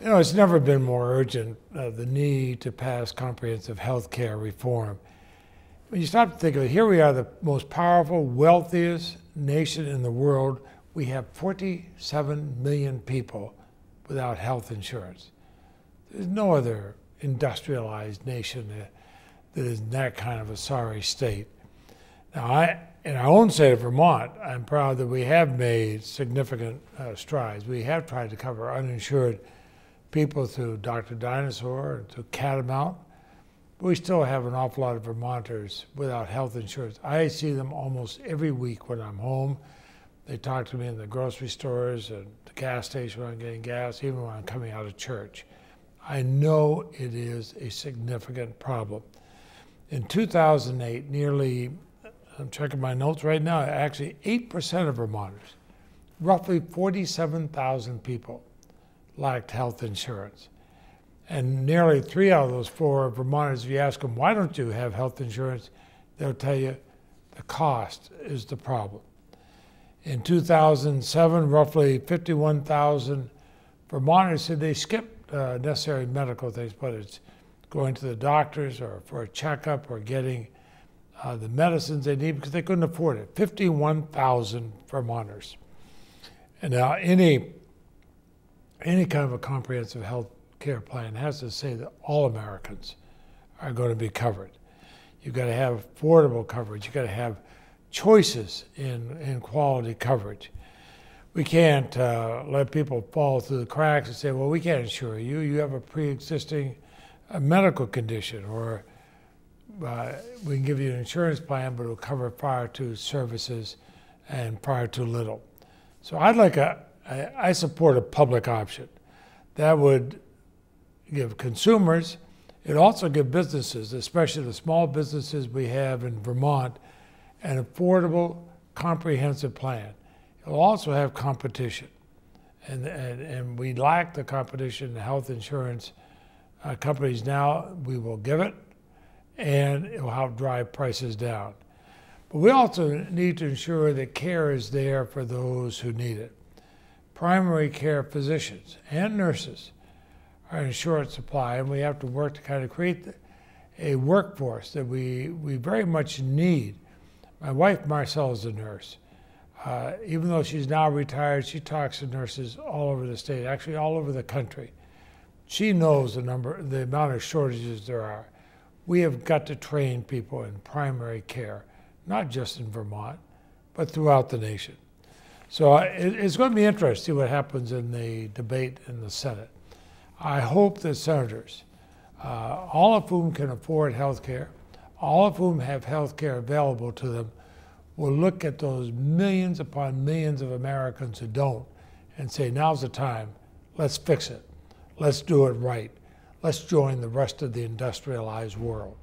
You know, it's never been more urgent, the need to pass comprehensive health care reform. When you stop to think of it, here we are, the most powerful, wealthiest nation in the world. We have 47 million people without health insurance. There's no other industrialized nation that is in that kind of a sorry state. Now, in our own state of Vermont, I'm proud that we have made significant strides. We have tried to cover uninsured people through Dr. Dinosaur and through Catamount. But we still have an awful lot of Vermonters without health insurance. I see them almost every week when I'm home. They talk to me in the grocery stores and the gas station when I'm getting gas, even when I'm coming out of church. I know it is a significant problem. In 2008, nearly, I'm checking my notes right now, actually 8% of Vermonters, roughly 47,000 people, lacked health insurance. And nearly 3 out of those 4 Vermonters, if you ask them, why don't you have health insurance, they'll tell you the cost is the problem. In 2007, roughly 51,000 Vermonters said they skipped necessary medical things, whether it's going to the doctors or for a checkup or getting the medicines they need because they couldn't afford it. 51,000 Vermonters. And now any kind of a comprehensive health care plan has to say that all Americans are going to be covered. You've got to have affordable coverage. You've got to have choices in quality coverage. We can't let people fall through the cracks and say, well, we can't insure you. You have a pre-existing medical condition, or we can give you an insurance plan, but it'll cover far too services and far too little. So I support a public option. That would give consumers, it also give businesses, especially the small businesses we have in Vermont, an affordable, comprehensive plan. It'll also have competition. And we lack the competition in health insurance companies now. We will give it, and it will help drive prices down. But we also need to ensure that care is there for those who need it. Primary care physicians and nurses are in short supply, and we have to work to kind of create a workforce that we very much need. My wife, Marcelle, is a nurse. Even though she's now retired, she talks to nurses all over the state, actually all over the country. She knows the amount of shortages there are. We have got to train people in primary care, not just in Vermont, but throughout the nation. So it's going to be interesting to see what happens in the debate in the Senate. I hope that senators, all of whom can afford health care, all of whom have health care available to them, will look at those millions upon millions of Americans who don't and say, now's the time, let's fix it. Let's do it right. Let's join the rest of the industrialized world.